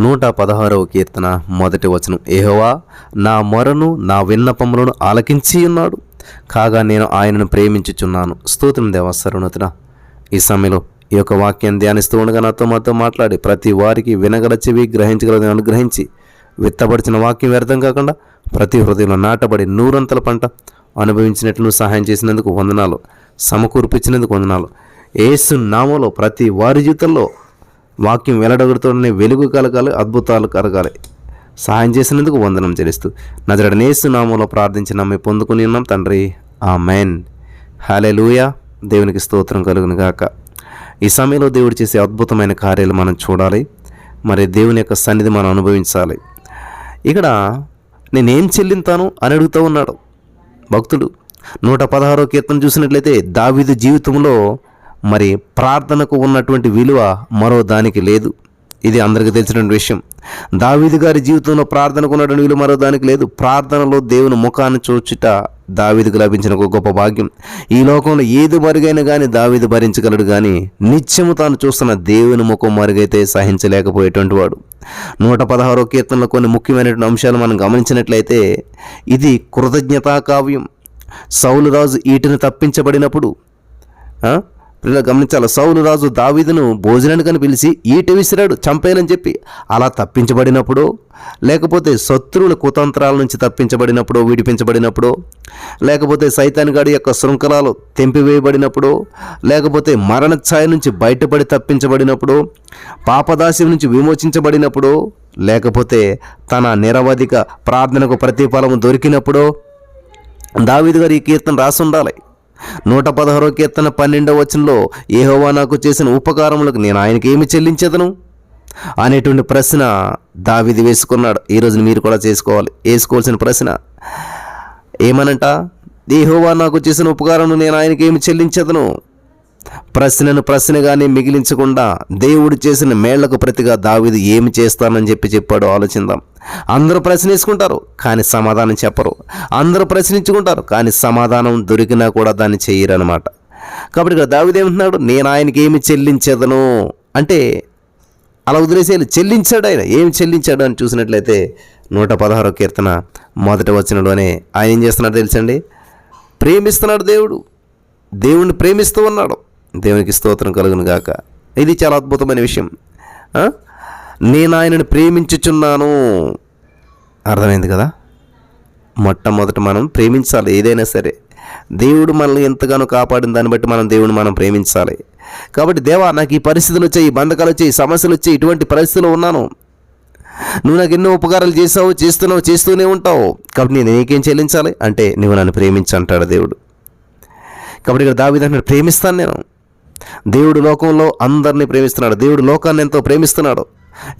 116వ కీర్తన మొదటి వచనం. యెహోవా నా మొరను నా విన్నపములను ఆలకించి ఉన్నాడు, కాగా నేను ఆయనను ప్రేమించుచున్నాను. స్తోత్రం దేవా సర్వోన్నతుడా. ఈ సమయంలో ఈ యొక్క వాక్యాన్ని ధ్యానిస్తూ ఉండగా మాతో మాట్లాడి ప్రతి వారికి వినగల చెవి గ్రహించగలదని అనుగ్రహించి విత్తబడిచిన వాక్యం వ్యర్థం కాకుండా ప్రతి హృదయంలో నాటబడి నూరంతల పంట అనుభవించినట్లు సహాయం చేసినందుకు వందనాలు, సమకూర్పించినందుకు వందనాలు. యేసు నామములో ప్రతి వారి జీవితంలో వాక్యం వెల్లడగడుతూనే వెలుగు కలగాలి, అద్భుతాలు కలగాలి. సహాయం చేసినందుకు వందనం చెల్లిస్తూ నజరేయుడైన యేసు నామములో ప్రార్థించి నమ్మి పొందుకుని ఉన్నాం తండ్రి, ఆమేన్. హల్లెలూయా. దేవునికి స్తోత్రం కలుగును గాక. ఈ సమయంలో దేవుడు చేసే అద్భుతమైన కార్యాలు మనం చూడాలి, మరి దేవుని యొక్క సన్నిధి మనం అనుభవించాలి. ఇక్కడ నేనేం చెల్లింతాను అని అడుగుతూ ఉన్నాడు భక్తుడు. 116వ కీర్తన చూసినట్లయితే దావీదు జీవితంలో మరి ప్రార్థనకు ఉన్నటువంటి విలువ మరో దానికి లేదు. ఇది అందరికీ తెలిసినటువంటి విషయం. దావీదు గారి జీవితంలో ప్రార్థనకు ఉన్నటువంటి విలువ మరో దానికి లేదు. ప్రార్థనలో దేవుని ముఖాన్ని చూచుట దావీదుకు లభించిన ఒక గొప్ప భాగ్యం. ఈ లోకంలో ఏది మరుగైనా కానీ దావీదు భరించగలడు, కానీ నిత్యము తాను చూస్తున్న దేవుని ముఖం మరుగైతే సహించలేకపోయేటువంటి వాడు. 116వ కీర్తనలో కొన్ని ముఖ్యమైనటువంటి అంశాలు మనం గమనించినట్లయితే ఇది కృతజ్ఞతా కావ్యం. సౌలు రాజు ఈటను తప్పించబడినప్పుడు గమనించాలి, సౌలు రాజు దావీదును భోజనానికని పిలిచి ఈట విసిరాడు చంపేయాలని చెప్పి. అలా తప్పించబడినప్పుడు, లేకపోతే శత్రువుల కుతంత్రాల నుంచి తప్పించబడినప్పుడు, విడిపించబడినప్పుడు, లేకపోతే సైతాన్గాడి యొక్క శృంఖలాలు తెంపివేయబడినప్పుడు, లేకపోతే మరణఛాయ నుంచి బయటపడి తప్పించబడినప్పుడు, పాపదాస్యం నుంచి విమోచించబడినప్పుడు, లేకపోతే తన నిరవధిక ప్రార్థనకు ప్రతిఫలము దొరికినప్పుడు దావీదు గారు ఈ కీర్తన రాసి ఉండాలి. 116వ కీర్తన 12వ వచనంలో యెహోవా నాకు చేసిన ఉపకారములకు నేను ఆయనకి ఏమి చెల్లించదను అనేటువంటి ప్రశ్న దావీదు వేసుకున్నాడు. ఈరోజు మీరు కూడా వేసుకోవాల్సిన ప్రశ్న ఏమనంట? యెహోవా నాకు చేసిన ఉపకారమును నేను ఆయనకి ఏమి చెల్లించదను. ప్రశ్నను ప్రశ్నగానే మిగిలించకుండా దేవుడు చేసిన మేళ్లకు ప్రతిగా దావీదు ఏమి చేస్తానని చెప్పాడో ఆలోచిద్దాం. అందరూ ప్రశ్న వేసుకుంటారు కానీ సమాధానం చెప్పరు. అందరూ ప్రశ్నించుకుంటారు కానీ సమాధానం దొరికినా కూడా దాన్ని చెయ్యరనమాట. కాబట్టి ఇక్కడ దావీదు ఏమంటున్నాడు? నేను ఆయనకి ఏమి చెల్లించదను అంటే అలా వదిలేసేయాలి. చెల్లించాడు. ఆయన ఏమి చెల్లించాడు అని చూసినట్లయితే 116వ కీర్తన మొదటి వచనంలోనే ఆయన ఏం చేస్తున్నాడు తెలుసండి? ప్రేమిస్తున్నాడు. దేవుణ్ణి ప్రేమిస్తూ ఉన్నాడు. దేవునికి స్తోత్రం కలుగును గాక. ఇది చాలా అద్భుతమైన విషయం. నేను ఆయనను ప్రేమించుచున్నాను. అర్థమైంది కదా? మొట్టమొదట మనం ప్రేమించాలి. ఏదైనా సరే దేవుడు మనల్ని ఎంతగానో కాపాడిన దాన్ని బట్టి మనం ప్రేమించాలి. కాబట్టి దేవా, నాకు ఈ పరిస్థితులు వచ్చాయి, ఈ బంధకాలు వచ్చాయి, ఈ సమస్యలు వచ్చాయి, ఇటువంటి పరిస్థితుల్లో ఉన్నాను, నువ్వు నాకు ఎన్నో ఉపకారాలు చేస్తూనే ఉంటావు. కాబట్టి నేను నీకేం చెల్లించాలి అంటే నువ్వు నన్ను ప్రేమించు అంటాడు దేవుడు. కాబట్టి ఇక్కడ దావీదు అంటాడు, ప్రేమిస్తాను నేను. దేవుడు లోకంలో అందరినీ ప్రేమిస్తున్నాడు. దేవుడు లోకాన్ని ఎంతో ప్రేమిస్తున్నాడు.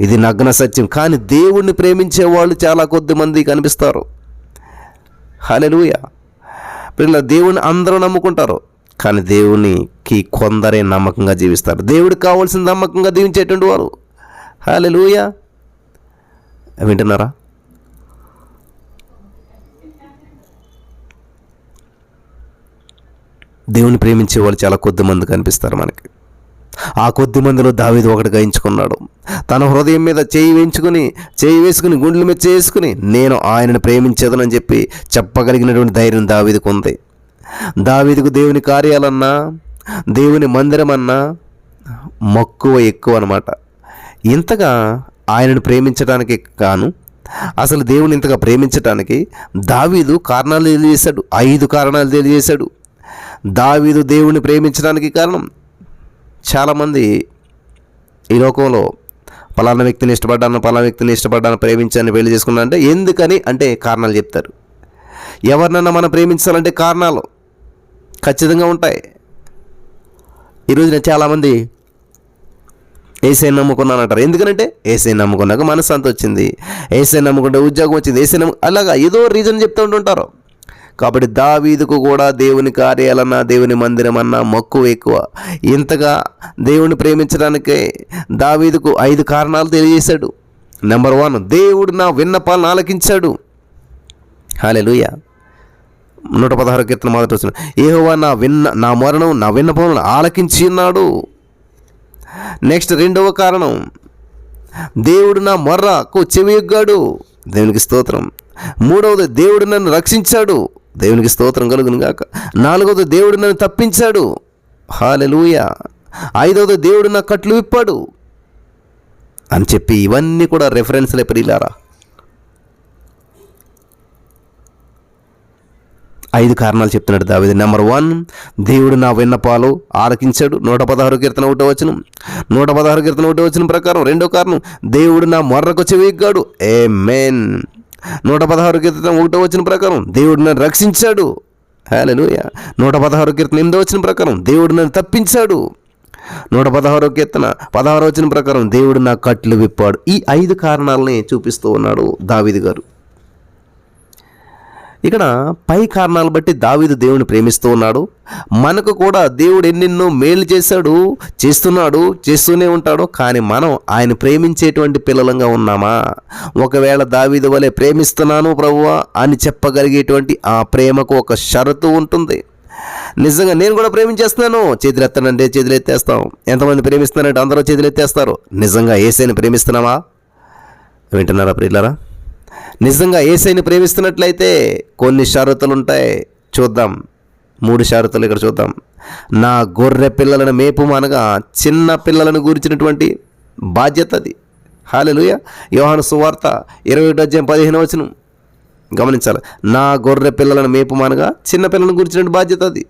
ఇది నగ్న సత్యం. కానీ దేవుణ్ణి ప్రేమించే వాళ్ళు చాలా కొద్ది మంది కనిపిస్తారు. హల్లెలూయా. దేవుని అందరూ నమ్ముకుంటారు కానీ దేవునికి కొందరే నమ్మకంగా జీవిస్తారు. దేవుడికి కావాల్సిన నమ్మకంగా జీవించేటువంటి వారు. హల్లెలూయా. వింటున్నారా? దేవుని ప్రేమించే వాళ్ళు చాలా కొద్ది మంది కనిపిస్తారు మనకి. ఆ కొద్ది మందిలో దావీదు ఒకటిగా ఎంచుకున్నాడు. తన హృదయం మీద చేయి వేసుకుని గుండెల మీద చేసుకుని నేను ఆయనను ప్రేమించేదనని చెప్పగలిగినటువంటి ధైర్యం దావీదుకు ఉంది. దావీదుకు దేవుని కార్యాలన్నా దేవుని మందిరమన్నా మక్కువ ఎక్కువ అనమాట. ఇంతగా ఆయనను ప్రేమించడానికి అసలు దేవుని ఇంతగా ప్రేమించడానికి దావీదు కారణాలు తెలియజేశాడు. 5 కారణాలు తెలియజేశాడు. దావీదు దేవుని ప్రేమించడానికి కారణం, చాలామంది ఈ లోకంలో పలానా వ్యక్తిని ఇష్టపడ్డాను, ప్రేమించాను, పెళ్లి చేసుకున్నాను అంటే ఎందుకని అంటే కారణాలు చెప్తారు. ఎవరినన్నా మనం ప్రేమించాలంటే కారణాలు ఖచ్చితంగా ఉంటాయి. ఈరోజున చాలామంది యేసయ్యను నమ్ముకున్నాను అంటారు. ఎందుకనంటే యేసయ్యను నమ్ముకున్నాక మనశ్శాంతి వచ్చింది, యేసయ్యను నమ్ముకుంటే ఉద్యోగం వచ్చింది, అలాగా ఏదో రీజన్ చెప్తూ ఉంటుంటారు. కాబట్టి దావీదుకు కూడా దేవుని కార్యాలన్నా దేవుని మందిరం అన్నా మక్కువ ఎక్కువ. ఇంతగా దేవుని ప్రేమించడానికే దావీదుకు 5 కారణాలు తెలియజేశాడు. నెంబర్ 1, దేవుడు నా విన్నపాలను ఆలకించాడు. హల్లెలూయా. 116వ కీర్తన మొదటి వచనం, యెహోవా నా మొరను నా విన్నపములను ఆలకించి ఉన్నాడు. నెక్స్ట్ 2వ కారణం, దేవుడు నా మొర్రకు చెవియొగ్గాడు, దేవునికి స్తోత్రం. మూడవది, దేవుడు నన్ను రక్షించాడు, దేవునికి స్తోత్రం కలుగును గాక. నాలుగవది, దేవుడు నన్ను తప్పించాడు, హల్లెలూయా. ఐదవది, దేవుడు నా కట్లు విప్పాడు అని చెప్పి ఇవన్నీ కూడా రెఫరెన్స్లే ప్రియులారా. 5 కారణాలు చెప్తున్నాడు దావీదు. నెంబర్ 1, దేవుడు నా విన్నపాలు ఆలకించాడు. 116 కీర్తన 1వ వచనం. 116 కీర్తన 1వ వచనం ప్రకారం. రెండో కారణం, దేవుడు నా మొర్రకు చెవియొగ్గాడు. ఆమేన్. 116 కీర్తన 1వ వచనం ప్రకారం దేవుడు నన్ను రక్షించాడు. హల్లెలూయా. 116 కీర్తన 8వ వచనం ప్రకారం దేవుడు నన్ను తప్పించాడు. 116 కీర్తన 16వ వచనం ప్రకారం దేవుడు నా కట్లు విప్పాడు. ఈ 5 కారణాలని చూపిస్తూ ఉన్నాడు దావీదు గారు. ఇక్కడ పై కారణాలు బట్టి దావీదు దేవుని ప్రేమిస్తూ ఉన్నాడు. మనకు కూడా దేవుడు ఎన్నెన్నో మేలు చేశాడు, చేస్తున్నాడు, చేస్తూనే ఉంటాడు. కానీ మనం ఆయన ప్రేమించేటువంటి పిల్లలంగా ఉన్నామా? ఒకవేళ దావీదు వలె ప్రేమిస్తున్నాను ప్రభువా అని చెప్పగలిగేటువంటి ఆ ప్రేమకు ఒక షరతు ఉంటుంది. నిజంగా నేను కూడా ప్రేమించేస్తున్నాను, చేతులెత్తానంటే చేతులు ఎత్తేస్తాం. ఎంతమంది ప్రేమిస్తున్నారంటే అందరూ చేతులు ఎత్తేస్తారు. నిజంగా యేసయ్యని ప్రేమిస్తున్నామా? వింటున్నారా ప్రియులారా? నిజంగా యేసయ్యని ప్రేమిస్తున్నట్లయితే కొన్ని షరతులు ఉంటాయి, చూద్దాం. 3 షరతులు ఇక్కడ చూద్దాం. నా గొర్రె పిల్లలను మేపుము అనగా చిన్న పిల్లలను గురించినటువంటి బాధ్యత అది. హల్లెలూయా. యోహాను సువార్త 21:15 వచనం గమనించాలి. నా గొర్రె పిల్లలను మేపుము అనగా చిన్న పిల్లలను గురించినటువంటి బాధ్యత అది.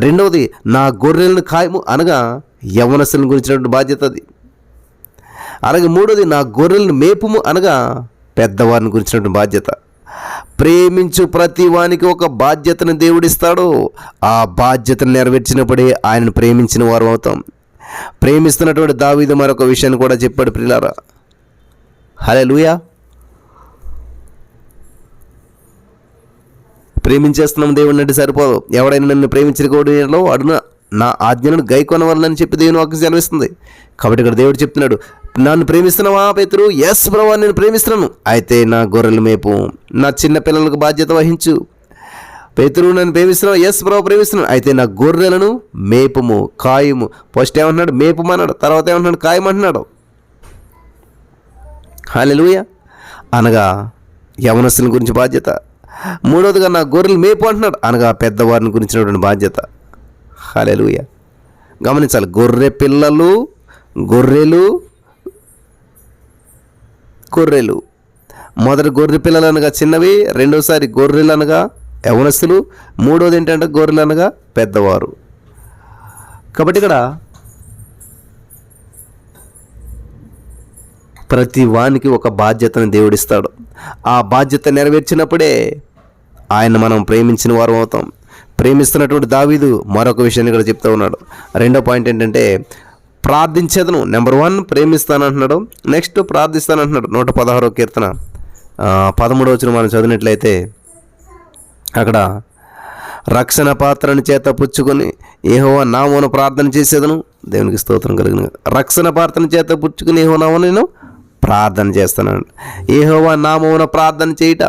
రెండవది, నా గొర్రెలను కాయము అనగా యవ్వనస్తులను గురించినటువంటి బాధ్యత అది. అలాగే మూడవది, నా గొర్రెలను మేపుము అనగా పెద్దవారిని గురించినటువంటి బాధ్యత. ప్రేమించు ప్రతి వానికి ఒక బాధ్యతను దేవుడిస్తాడు. ఆ బాధ్యతను నెరవేర్చినప్పుడే ఆయనను ప్రేమించిన వారు అవుతాం. ప్రేమిస్తున్నటువంటి దావీదు మరొక విషయాన్ని కూడా చెప్పాడు ప్రియులారా. హల్లెలూయా. ప్రేమించేస్తున్నాం దేవుడిని అంటే సరిపోదు. ఎవడైనా నన్ను ప్రేమించకూడదు అడున నా ఆజ్ఞలను గైకొనవాలని చెప్పి దేవుని వాక్యం సెలవిస్తుంది. కాబట్టి ఇక్కడ దేవుడు చెప్తున్నాడు, నన్ను ప్రేమిస్తున్నావా పేతురు? ఎస్ ప్రభువా, నేను ప్రేమిస్తున్నాను. అయితే నా గొర్రెలు మేపు, నా చిన్న పిల్లలకు బాధ్యత వహించు. పేతురు, నన్ను ప్రేమిస్తున్నావు? ఎస్ ప్రభు ప్రేమిస్తున్నాను. అయితే నా గొర్రెలను మేపుము, కాయము. ఫస్ట్ ఏమంటున్నాడు? మేపుమన్నాడు. తర్వాత ఏమంటున్నాడు? కాయమంటున్నాడు. హల్లెలూయా. అనగా యవనస్తుల గురించి బాధ్యత. మూడవదిగా నా గొర్రెలు మేపు అంటున్నాడు, అనగా పెద్దవారిని గురించినటువంటి బాధ్యత. హల్లెలూయా. గమనించాలి, గొర్రె పిల్లలు, గొర్రెలు, గొర్రెలు. మొదటి గొర్రె పిల్లలు అనగా చిన్నవి, రెండోసారి గొర్రెలు అనగా యవనస్తులు, మూడోది ఏంటంటే గొర్రెలు అనగా పెద్దవారు. కాబట్టి ఇక్కడ ప్రతి వానికి ఒక బాధ్యతను దేవుడిస్తాడు. ఆ బాధ్యత నెరవేర్చినప్పుడే ఆయన మనం ప్రేమించిన వారు అవుతాం. ప్రేమిస్తున్నటువంటి దావీదు మరొక విషయాన్ని ఇక్కడ చెప్తూ ఉన్నాడు. రెండో పాయింట్ ఏంటంటే ప్రార్థించేదను. Number 1 ప్రేమిస్తానంటున్నాడు, next ప్రార్థిస్తానంటున్నాడు. 116 కీర్తన 13వ వచనం మనం చదివినట్లయితే అక్కడ రక్షణ పాత్రను చేత పుచ్చుకొని యెహోవా నామమున ప్రార్థన చేసేదను. దేవునికి స్తోత్రం కలుగును. రక్షణ పాత్రను చేత పుచ్చుకొని యెహోవా నామమున నేను ప్రార్థన చేస్తున్నాను. యెహోవా నామమున ప్రార్థన చేయుట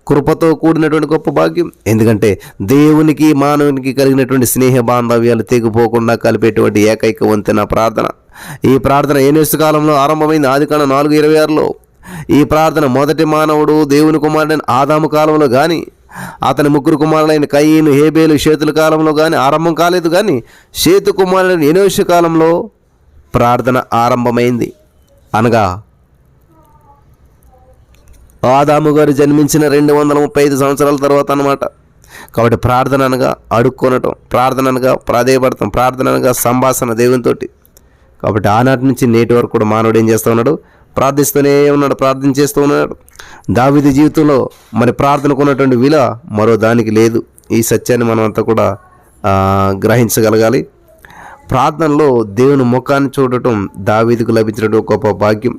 కృపతో కూడినటువంటి గొప్ప భాగ్యం. ఎందుకంటే దేవునికి మానవునికి కలిగినటువంటి స్నేహ బాంధవ్యాలు తెగిపోకుండా కలిపేటువంటి ఏకైక వంతెన ప్రార్థన. ఈ ప్రార్థన యేసు కాలంలో ఆరంభమైంది. ఆదికాండం 4:26లో ఈ ప్రార్థన మొదటి మానవుడు దేవుని కుమారుడైన ఆదాము కాలంలో కానీ, అతని ముగ్గురు కుమారులైన కయీను, హేబేలు, షేతుల కాలంలో కానీ ఆరంభం కాలేదు. కానీ షేతు కుమారుడైన ఎనోషు కాలంలో ప్రార్థన ఆరంభమైంది. అనగా ఆదాము గారు జన్మించిన 235 సంవత్సరాల తర్వాత అన్నమాట. కాబట్టి ప్రార్థన అనగా అడుక్కొనటం, ప్రార్థన అనగా ప్రాధేయపడటం, ప్రార్థన అనగా సంభాషణ దేవునితోటి. కాబట్టి ఆనాటి నుంచి నేటి వరకు కూడా మానవుడు ఏం చేస్తూ ఉన్నాడు? ప్రార్థిస్తూనే ఉన్నాడు, ప్రార్థన చేస్తూ ఉన్నాడు. దావీదు జీవితంలో మరి ప్రార్థనకు ఉన్నటువంటి విలువ మరో దానికి లేదు. ఈ సత్యాన్ని మనం అంతా కూడా గ్రహించగలగాలి. ప్రార్థనలో దేవుని ముఖాన్ని చూడటం దావీదుకు లభించినటువంటి గొప్ప భాగ్యం.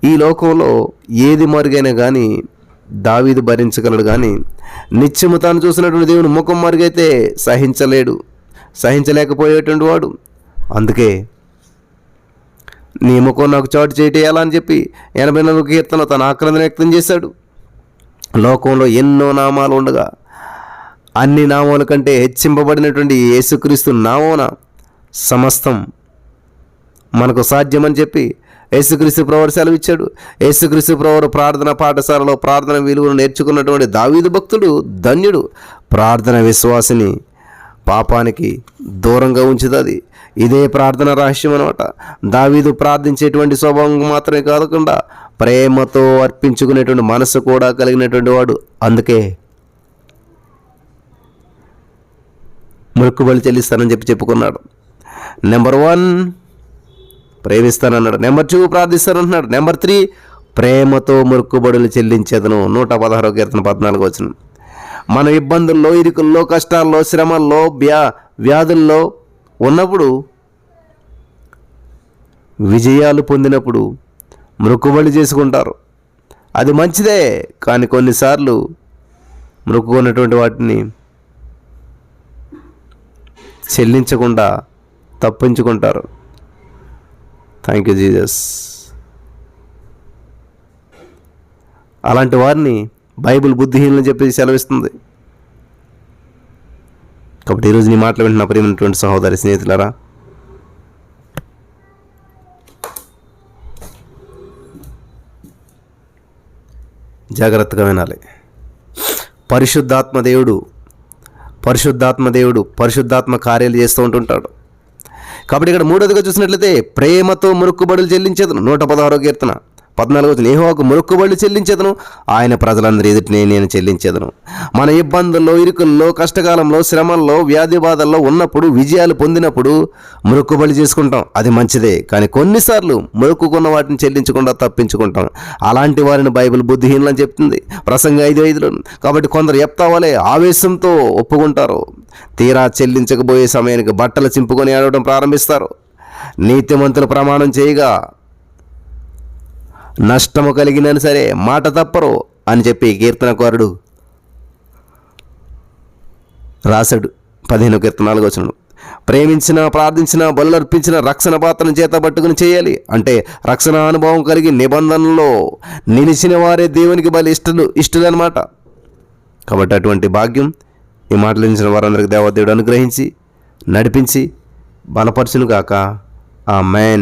ఈ లోకంలో ఏది మరుగైనా కానీ దావీదు భరించగలడు, కానీ నిత్యము తాను చూసినటువంటి దేవుని ముఖం మరుగైతే సహించలేడు, సహించలేకపోయేటువంటి వాడు. అందుకే నీ ముఖం నాకు చాటు చేయటేయాలా అని చెప్పి 84వ కీర్తనలో తన ఆక్రందన వ్యక్తం చేశాడు. లోకంలో ఎన్నో నామాలు ఉండగా అన్ని నామాల కంటే హెచ్చింపబడినటువంటి యేసుక్రీస్తు నామమున సమస్తం మనకు సాధ్యమని చెప్పి యేసుక్రీస్తు ప్రభువు సెలవిచ్చాడు. యేసుక్రీస్తు ప్రభువు ప్రార్థన పాఠశాలలో ప్రార్థన విలువను నేర్చుకున్నటువంటి దావీదు భక్తుడు ధన్యుడు. ప్రార్థన విశ్వాసిని పాపానికి దూరంగా ఉంచుతుంది. ఇదే ప్రార్థన రహస్యం అనమాట. దావీదు ప్రార్థించేటువంటి స్వభావం మాత్రమే కాకుండా ప్రేమతో అర్పించుకునేటువంటి మనసు కూడా కలిగినటువంటి వాడు. అందుకే మొక్కుబలి చెల్లిస్తానని చెప్పుకున్నాడు. నెంబర్ 1 ప్రేమిస్తానన్నాడు. నెంబర్ 2 ప్రార్థిస్తానంటున్నాడు. నెంబర్ 3 ప్రేమతో మొక్కుబడులు చెల్లించేదను. 116వ కీర్తన 14వ వచనం. మన ఇబ్బందుల్లో, ఇరుకుల్లో, కష్టాల్లో, శ్రమల్లో, వ్యాధుల్లో ఉన్నప్పుడు, విజయాలు పొందినప్పుడు మొక్కుబడి చేసుకుంటారు. అది మంచిదే. కానీ కొన్నిసార్లు మొక్కుకున్నటువంటి వాటిని చెల్లించకుండా తప్పించుకుంటారు. Thank you Jesus. అలాంటి వారిని బైబిల్ బుద్ధిహీనులని చెప్పి సెలవిస్తుంది. కాబట్టి ఈరోజు నీ మాటలు వింటున్న ప్రియమైనటువంటి సహోదరి స్నేహితులారా, జాగ్రత్తగా వినాలి. పరిశుద్ధాత్మ దేవుడు పరిశుద్ధాత్మ కార్యాలు చేస్తూ ఉంటుంటాడు. కాబట్టి ఇక్కడ 3వదిగా చూసినట్లయితే ప్రేమతో మొక్కుబడులు చెల్లించేదను. 116వ కీర్తన 14వ వచనం. యెహోవాకు మొక్కుబడులు చెల్లించేదను, ఆయన ప్రజలందరి ఎదుటినే నేను చెల్లించేదను. మన ఇబ్బందుల్లో, ఇరుకుల్లో, కష్టకాలంలో, శ్రమల్లో, వ్యాధి బాధల్లో ఉన్నప్పుడు, విజయాలు పొందినప్పుడు మొక్కుబడులు చేసుకుంటాం. అది మంచిదే. కానీ కొన్నిసార్లు మొక్కుకున్న వాటిని చెల్లించకుండా తప్పించుకుంటాం. అలాంటి వారిని బైబిల్ బుద్ధిహీనులు అని చెప్తుంది ప్రసంగి 5:5లో. కాబట్టి కొందరు యెఫ్తా వలె ఆవేశంతో ఒప్పుకుంటారు. తీరా చెల్లించకపోయే సమయానికి బట్టలు చింపుకొని ఆడవడం ప్రారంభిస్తారు. నీతిమంతులు ప్రమాణం చేయగా నష్టము కలిగినా సరే మాట తప్పరు అని చెప్పి కీర్తనకారుడు రాశాడు. 15వ కీర్తన 4వ వచనం. ప్రేమించిన, ప్రార్థించిన, బలులర్పించిన రక్షణ పాత్రను చేత పట్టుకుని చేయాలి. అంటే రక్షణ అనుభవం కలిగి నిబంధనలో నిలిచిన వారే దేవునికి బలి ఇష్టలన్నమాట. కాబట్టి అటువంటి భాగ్యం ఈ మాటలించిన వారందరికీ దేవదేవుడు అనుగ్రహించి నడిపించి బలపరచును గాక. ఆమేన్.